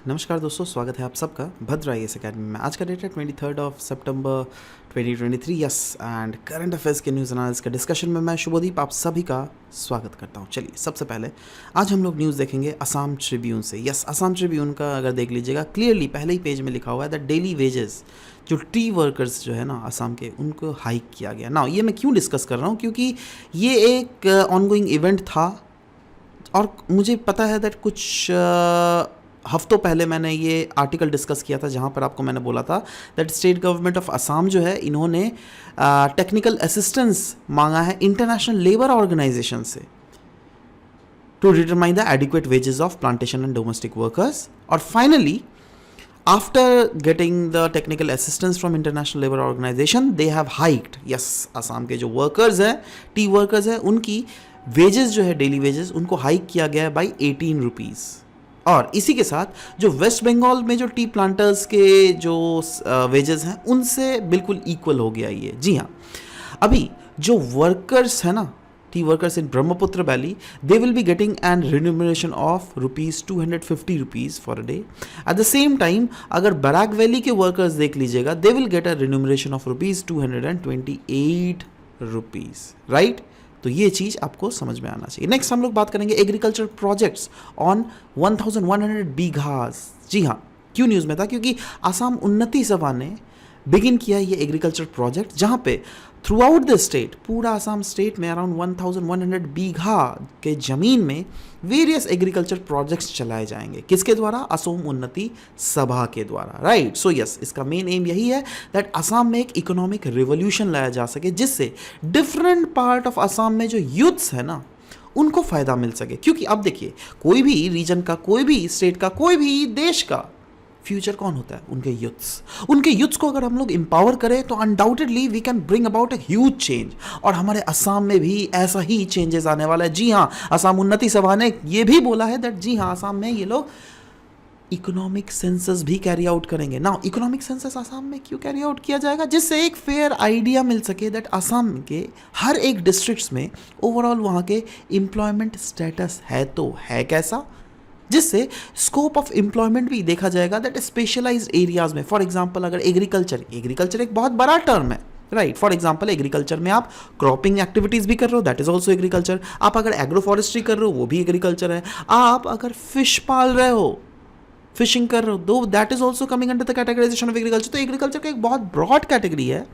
नमस्कार दोस्तों, स्वागत है आप सबका भद्र आईएएस अकेडमी में। आज का डेट है 23 सितंबर 2023 यस एंड करंट अफेयर्स के न्यूज़ एनालिसिस के डिस्कशन में मैं शुभदीप आप सभी का स्वागत करता हूं। चलिए सबसे पहले आज हम लोग न्यूज़ देखेंगे असम ट्रिब्यून से। यस, असम ट्रिब्यून का अगर देख लीजिएगा क्लियरली पहले ही पेज में लिखा हुआ है दैट डेली वेजेस जो टी वर्कर्स जो है ना असम के, उनको हाइक किया गया ना। ये मैं क्यों डिस्कस कर रहा हूँ, क्योंकि ये एक ऑनगोइंग इवेंट था और मुझे पता है दैट कुछ हफ्तों पहले मैंने ये आर्टिकल डिस्कस किया था जहाँ पर आपको मैंने बोला था that state government of Assam जो है इन्होंने टेक्निकल असिस्टेंस मांगा है इंटरनेशनल लेबर ऑर्गेनाइजेशन से to determine the adequate wages of plantation and domestic workers. और finally after getting the technical assistance from International Labour Organisation they have hiked. Yes, Assam के जो workers हैं, टी वर्कर्स हैं, उनकी wages जो है daily wages उनको हाइक किया गया है बाई 18 रुपीज़। और इसी के साथ जो वेस्ट बंगाल में जो टी प्लांटर्स के जो वेजेस हैं उनसे बिल्कुल इक्वल हो गया ये। जी हाँ, अभी जो वर्कर्स है ना, T workers in Brahmaputra valley, they will be getting an remuneration of ₹250 rupees for a day. At the same time अगर बराक वैली के वर्कर्स देख लीजिएगा, they will get a remuneration of ₹228 right. तो ये चीज़ आपको समझ में आना चाहिए। नेक्स्ट हम लोग बात करेंगे एग्रीकल्चर प्रोजेक्ट्स ऑन 1100 बीघास। जी हाँ, क्यों न्यूज़ में था, क्योंकि आसाम उन्नति सभा ने बिगिन किया ये एग्रीकल्चर प्रोजेक्ट जहाँ पे थ्रू आउट द स्टेट, पूरा आसाम स्टेट में अराउंड 1100 बीघा के ज़मीन में वेरियस एग्रीकल्चर प्रोजेक्ट्स चलाए जाएंगे। किसके द्वारा? असम उन्नति सभा के द्वारा, राइट। सो यस, इसका मेन एम यही है दैट असम में एक इकोनॉमिक रिवोल्यूशन लाया जा सके जिससे डिफरेंट पार्ट ऑफ असम में जो यूथ्स है ना उनको फ़ायदा मिल सके। क्योंकि अब देखिए, कोई भी रीजन का, कोई भी स्टेट का, कोई भी देश का फ्यूचर कौन होता है? उनके यूथ्स। उनके यूथ्स को अगर हम लोग एम्पावर करें तो undoubtedly we can bring about a huge change. और हमारे असम में भी ऐसा ही चेंजेस आने वाला है। जी हाँ, असम उन्नति सभा ने ये भी बोला है दैट जी हाँ, असम में ये लोग इकोनॉमिक सेंसस भी कैरी आउट करेंगे ना। इकोनॉमिक सेंसस असम में क्यों कैरी आउट किया जाएगा? जिससे एक फेयर आइडिया मिल सके दैट असम के हर एक डिस्ट्रिक्ट्स में ओवरऑल वहाँ के एम्प्लॉयमेंट स्टेटस है तो है कैसा, जिससे स्कोप ऑफ एम्प्लॉयमेंट भी देखा जाएगा दैट स्पेशलाइज्ड एरियाज में। फॉर एग्जांपल अगर एग्रीकल्चर एक बहुत बड़ा टर्म है, राइट। फॉर एग्जांपल एग्रीकल्चर में आप क्रॉपिंग एक्टिविटीज भी कर रहे हो, दैट इज ऑल्सो एग्रीकल्चर। आप अगर एग्रो फॉरेस्ट्री कर रहे हो, वो भी एग्रीकल्चर है। आप अगर फिश पाल रहे हो, फिशिंग कर रहे हो, दो that is also coming under the categorization of agriculture. तो एग्रीकल्चर का एक बहुत ब्रॉड कैटेगरी है।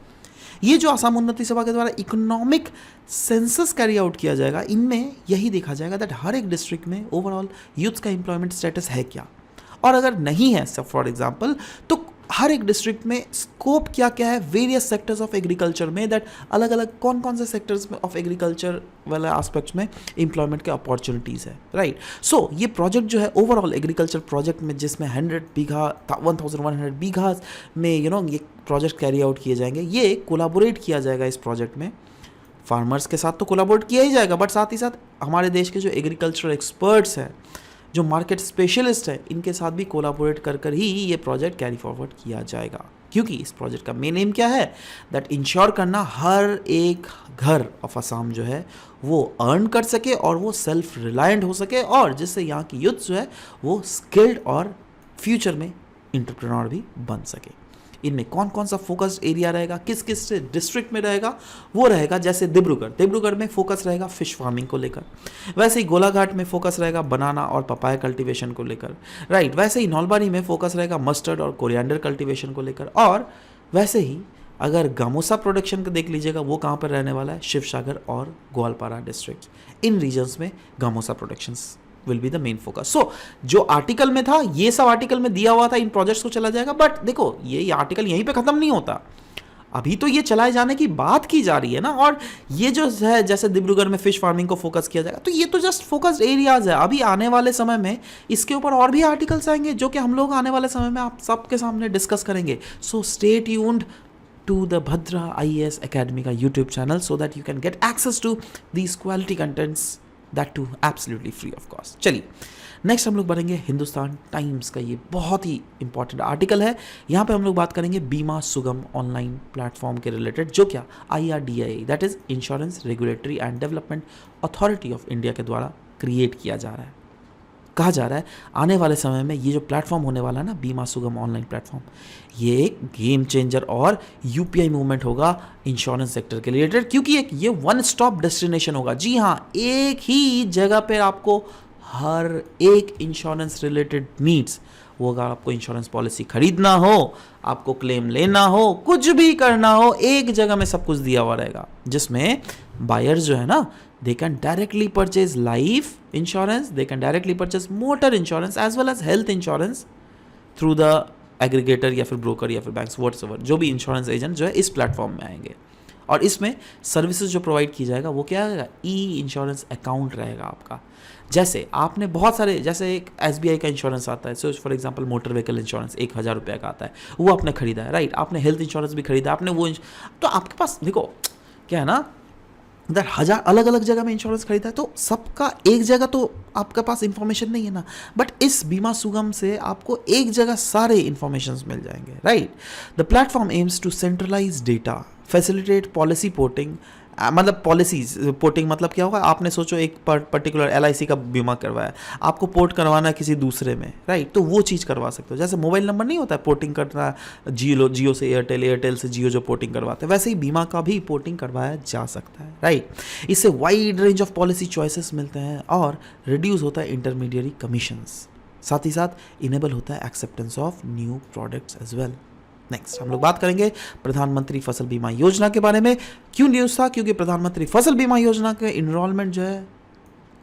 ये जो असम उन्नति सभा के द्वारा इकोनॉमिक सेंसस कैरी आउट किया जाएगा, इनमें यही देखा जाएगा दैट हर एक डिस्ट्रिक्ट में ओवरऑल यूथ का एम्प्लॉयमेंट स्टेटस है क्या, और अगर नहीं है सब फॉर एग्जांपल, तो हर एक डिस्ट्रिक्ट में स्कोप क्या क्या है वेरियस सेक्टर्स ऑफ एग्रीकल्चर में, दैट अलग अलग कौन कौन से सेक्टर्स में ऑफ एग्रीकल्चर वाले एस्पेक्ट्स में एम्प्लॉयमेंट के अपॉर्चुनिटीज़ है, राइट। सो ये प्रोजेक्ट जो है ओवरऑल एग्रीकल्चर प्रोजेक्ट में, जिसमें 1100 बीघा में ये प्रोजेक्ट कैरी आउट किए जाएंगे, ये कोलाबोरेट किया जाएगा इस प्रोजेक्ट में। फार्मर्स के साथ तो कोलाबोरेट किया ही जाएगा, बट साथ ही साथ हमारे देश के जो एग्रीकल्चर एक्सपर्ट्स हैं, जो मार्केट स्पेशलिस्ट है, इनके साथ भी कोलाबोरेट कर ही ये प्रोजेक्ट कैरी फॉरवर्ड किया जाएगा। क्योंकि इस प्रोजेक्ट का मेन एम क्या है दैट इंश्योर करना हर एक घर ऑफ असम जो है वो अर्न कर सके और वो सेल्फ रिलायंट हो सके, और जिससे यहाँ की यूथ जो है वो स्किल्ड और फ्यूचर में इंटरप्रेन्योर भी बन सके। इनमें कौन कौन सा फोकस्ड एरिया रहेगा, किस किस डिस्ट्रिक्ट में रहेगा, वो रहेगा जैसे डिब्रूगढ़ में फोकस रहेगा फिश फार्मिंग को लेकर, वैसे ही गोलाघाट में फोकस रहेगा बनाना और पपाया कल्टीवेशन को लेकर, राइट। वैसे ही नौलबारी में फोकस रहेगा मस्टर्ड और कोरिएंडर कल्टीवेशन को लेकर, और वैसे ही अगर गामोसा प्रोडक्शन को देख लीजिएगा, वो कहाँ पर रहने वाला है? शिवसागर और ग्वालपारा डिस्ट्रिक्ट। इन रीजन्स में gamosa productions will be the main focus. So जो आर्टिकल में था, ये सब आर्टिकल में दिया हुआ था, इन प्रोजेक्ट्स को चला जाएगा। बट देखो, ये आर्टिकल यहीं पे खत्म नहीं होता, अभी तो ये चलाए जाने की बात की जा रही है ना। और ये जो है जैसे डिब्रूगढ़ में फिश फार्मिंग को फोकस किया जाएगा, तो ये तो जस्ट फोकस्ड एरियाज है। अभी आने वाले समय में इसके ऊपर और भी आर्टिकल्स आएंगे जो कि हम लोग आने वाले समय में आप सबके सामने डिस्कस करेंगे। So stay tuned to the Bhadra IAS Academy का YouTube channel so that you can get access to these quality contents, that too absolutely free of cost। चलिए नेक्स्ट हम लोग बढ़ेंगे हिंदुस्तान टाइम्स का, ये बहुत ही इंपॉर्टेंट आर्टिकल है। यहाँ पे हम लोग बात करेंगे बीमा सुगम ऑनलाइन प्लेटफॉर्म के रिलेटेड, जो क्या IRDAI that is insurance regulatory and development authority of India के द्वारा क्रिएट किया जा रहा है। कहा जा रहा है आने वाले समय में ये जो प्लेटफॉर्म होने वाला है ना, बीमा सुगम ऑनलाइन प्लेटफॉर्म, ये एक गेम चेंजर और यूपीआई मूवमेंट होगा इंश्योरेंस सेक्टर के रिलेटेड, क्योंकि एक ये वन स्टॉप डेस्टिनेशन होगा। जी हाँ, एक ही जगह पे आपको हर एक इंश्योरेंस रिलेटेड नीड्स, वो अगर आपको इंश्योरेंस पॉलिसी खरीदना हो, आपको क्लेम लेना हो, कुछ भी करना हो, एक जगह में सब कुछ दिया हुआ रहेगा, जिसमें बायर्स जो है ना, they can directly purchase life insurance, they can directly purchase motor insurance as well as health insurance through the aggregator या फिर ब्रोकर या फिर बैंक्स व्हाट्सएवर, जो भी इंश्योरेंस एजेंट जो है इस प्लेटफॉर्म में आएंगे। और इसमें सर्विसेज जो प्रोवाइड की जाएगा वो क्या रहेगा, ई इंश्योरेंस अकाउंट रहेगा आपका। जैसे आपने बहुत सारे, जैसे एक एसबीआई का इंश्योरेंस आता है, so for example motor vehicle insurance 1000 रुपये का आता है, वो आपने खरीदा है, राइट। आपने हेल्थ इंश्योरेंस भी खरीदा, आपने वो तो आपके पास देखो क्या है ना, इधर 1000 अलग अलग जगह में इंश्योरेंस खरीदा है, तो सबका एक जगह तो आपके पास इंफॉर्मेशन नहीं है ना, बट इस बीमा सुगम से आपको एक जगह सारे इंफॉर्मेशन मिल जाएंगे, right. The platform aims to centralize data, facilitate policy porting, मतलब पॉलिसीज पोर्टिंग मतलब क्या होगा, आपने सोचो एक पर्टिकुलर एलआईसी का बीमा करवाया, आपको पोर्ट करवाना है किसी दूसरे में, राइट, तो वो चीज़ करवा सकते हो। जैसे मोबाइल नंबर नहीं होता है पोर्टिंग करना है, जियो से एयरटेल, एयरटेल से जियो जो पोर्टिंग करवाते हैं, वैसे ही बीमा का भी पोर्टिंग करवाया जा सकता है, राइट। इससे wide range of policy choices मिलते हैं और रिड्यूस होता है इंटरमीडियरी कमीशंस, साथ ही साथ इनेबल होता है acceptance of new products as well. Next हम लोग बात करेंगे प्रधानमंत्री फसल बीमा योजना के बारे में। क्यों न्यूज़ था, क्योंकि प्रधानमंत्री फसल बीमा योजना के इनरोलमेंट जो है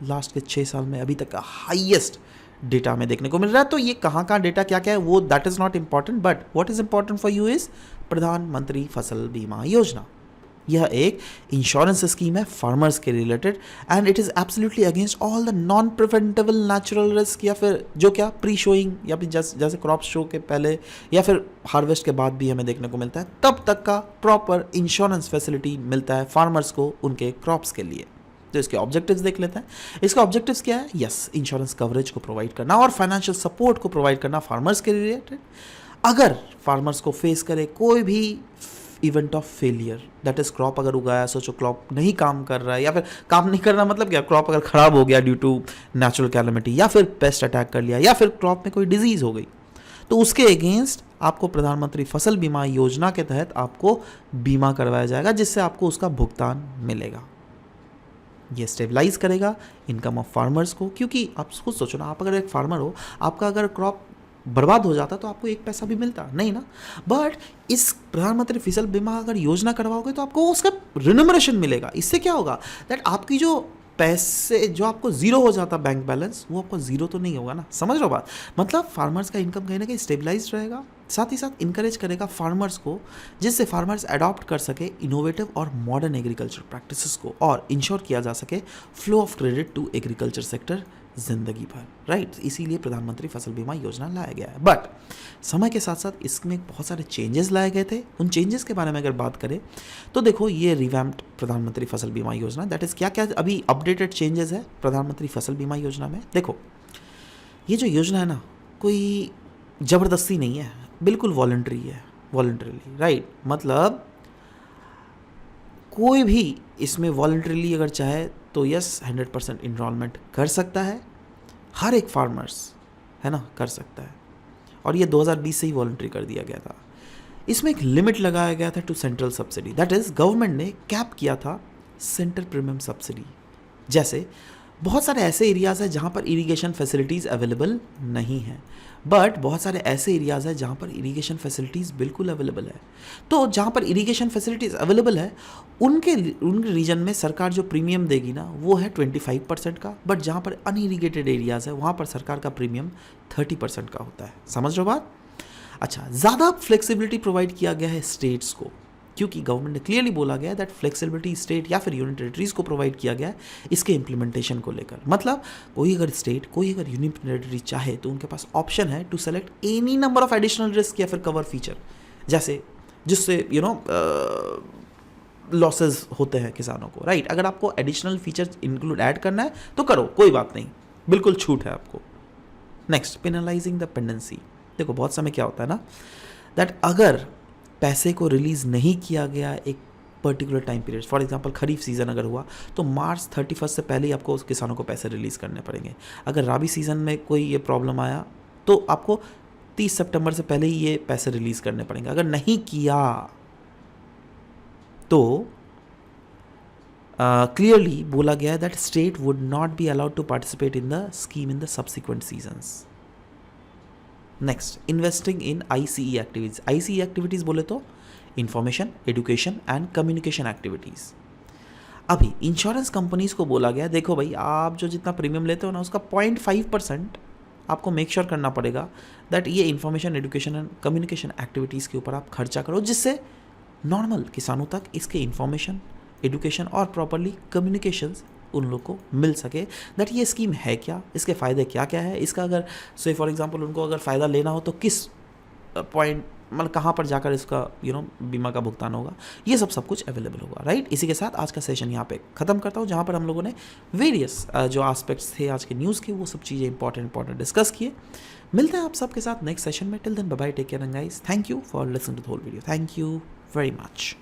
लास्ट के 6 साल में अभी तक का हाईएस्ट डेटा हमें देखने को मिल रहा है। तो ये कहाँ डेटा क्या क्या है वो that is not important, but what is important for you is प्रधानमंत्री फसल बीमा योजना। यह एक इंश्योरेंस स्कीम है फार्मर्स के related and it is absolutely against all the non preventable natural risk, या फिर जो क्या प्री शोइंग या फिर जैसे क्रॉप शो के पहले या फिर हार्वेस्ट के बाद भी हमें देखने को मिलता है, तब तक का प्रॉपर इंश्योरेंस फैसिलिटी मिलता है फार्मर्स को उनके क्रॉप्स के लिए। तो इसके ऑब्जेक्टिव्स देख लेते हैं। इसका ऑब्जेक्टिव्स क्या है, यस, इंश्योरेंस कवरेज को प्रोवाइड करना और फाइनेंशियल सपोर्ट को प्रोवाइड करना फार्मर्स के रिलेटेड। अगर फार्मर्स को फेस करे कोई भी event of failure, that is crop अगर उगाया, सोचो क्रॉप नहीं काम कर रहा है, या फिर काम नहीं करना मतलब क्या, क्रॉप अगर खराब हो गया ड्यू टू नेचुरल कैलेमिटी, या फिर पेस्ट अटैक कर लिया, या फिर क्रॉप में कोई डिजीज हो गई, तो उसके अगेंस्ट आपको प्रधानमंत्री फसल बीमा योजना के तहत आपको बीमा करवाया जाएगा, जिससे आपको उसका भुगतान मिलेगा। ये स्टेबलाइज करेगा इनकम ऑफ फार्मर्स को, क्योंकि आप खुद सोचो ना, आप अगर एक फार्मर हो, आपका अगर क्रॉप बर्बाद हो जाता तो आपको एक पैसा भी मिलता नहीं ना, बट इस प्रधानमंत्री फसल बीमा अगर योजना करवाओगे तो आपको उसका रिन्यूमरेशन मिलेगा। इससे क्या होगा दैट आपकी जो पैसे जो आपको जीरो हो जाता बैंक बैलेंस, वो आपको जीरो तो नहीं होगा ना, समझ रहे हो बात। मतलब फार्मर्स का इनकम कहीं ना कहीं स्टेबलाइज रहेगा, साथ ही साथ इंकरेज करेगा फार्मर्स को, जिससे फार्मर्स अडॉप्ट कर सके इनोवेटिव और मॉडर्न एग्रीकल्चर प्रैक्टिसेस को, और इंश्योर किया जा सके flow of credit to agriculture sector जिंदगी भर, राइट। इसीलिए प्रधानमंत्री फसल बीमा योजना लाया गया है। बट समय के साथ साथ इसमें बहुत सारे चेंजेस लाए गए थे। उन चेंजेस के बारे में अगर बात करें तो देखो, ये रिवैम्प्ड प्रधानमंत्री फसल बीमा योजना, दैट इज़ क्या क्या अभी अपडेटेड चेंजेस है प्रधानमंत्री फसल बीमा योजना में। देखो, ये जो योजना है ना, कोई ज़बरदस्ती नहीं है, बिल्कुल वॉलंटरी है, वॉलंटरीली, राइट। मतलब कोई भी इसमें वॉलंटरीली अगर चाहे तो यस 100% इनरोलमेंट कर सकता है, हर एक फार्मर्स है ना कर सकता है, और ये 2020 से ही वॉलंटरी कर दिया गया था। इसमें एक लिमिट लगाया गया था to central subsidy, that is government ने कैप किया था सेंट्रल प्रीमियम सब्सिडी। जैसे बहुत सारे ऐसे एरियाज़ हैं जहाँ पर इरिगेशन फैसिलिटीज़ अवेलेबल नहीं है, बट बहुत सारे ऐसे एरियाज़ हैं जहाँ पर इरिगेशन फैसिलिटीज़ बिल्कुल अवेलेबल है। तो जहाँ पर इरिगेशन फैसिलिटीज़ अवेलेबल है उन रीजन में सरकार जो प्रीमियम देगी ना, वो है 25% का, बट जहाँ पर अनइरिगेटेड एरियाज़ है वहाँ पर सरकार का प्रीमियम 30% का होता है। समझ रहे हो बात। अच्छा, ज़्यादा फ्लेक्सिबिलिटी प्रोवाइड किया गया है स्टेट्स को, क्योंकि गवर्नमेंट ने क्लियरली बोला गया है दैट फ्लेक्सिबिलिटी स्टेट या फिर यूनियन टेरिटरीज को प्रोवाइड किया गया है इसके इम्प्लीमेंटेशन को लेकर। मतलब कोई अगर स्टेट, कोई अगर यूनियन टेरिटरी चाहे तो उनके पास ऑप्शन है to select any number of additional risk या फिर कवर फीचर, जैसे जिससे लॉसेस होते हैं किसानों को, राइट। अगर आपको एडिशनल फीचर इंक्लूड ऐड करना है तो करो, कोई बात नहीं, बिल्कुल छूट है आपको। Next, penalising the pendency. देखो, बहुत समय क्या होता है ना दैट अगर पैसे को रिलीज़ नहीं किया गया एक particular time period, for example kharif season अगर हुआ तो मार्च 31 से पहले ही आपको उस किसानों को पैसे रिलीज़ करने पड़ेंगे। अगर राबी सीज़न में कोई ये प्रॉब्लम आया तो आपको 30 सितंबर से पहले ही ये पैसे रिलीज़ करने पड़ेंगे। अगर नहीं किया तो क्लियरली बोला गया है that state would not be allowed to participate in the scheme in the subsequent seasons. Next, investing in ICE activities. ICE activities बोले तो information, education and communication activities. अभी इंश्योरेंस कंपनीज को बोला गया, देखो भाई आप जो जितना प्रीमियम लेते हो ना उसका 0.5% आपको मेक श्योर करना पड़ेगा दैट ये information, education and communication activities के ऊपर आप खर्चा करो, जिससे नॉर्मल किसानों तक इसके इंफॉर्मेशन, एजुकेशन और प्रॉपरली कम्युनिकेशंस उन लोग को मिल सके दैट ये स्कीम है क्या, इसके फ़ायदे क्या क्या है, इसका अगर से फॉर एग्जांपल उनको अगर फ़ायदा लेना हो तो किस पॉइंट मतलब कहाँ पर जाकर इसका बीमा का भुगतान होगा, ये सब कुछ अवेलेबल होगा, राइट। इसी के साथ आज का सेशन यहाँ पे ख़त्म करता हूँ, जहाँ पर हम लोगों ने वेरियस जो एस्पेक्ट्स थे आज के न्यूज़ के वो सब चीज़ें इंपॉर्टेंट डिस्कस किए। मिलते हैं आप सबके साथ नेक्स्ट सेशन में। Till then bye bye, take care and guys, thank you for listening to the whole video, thank you very much.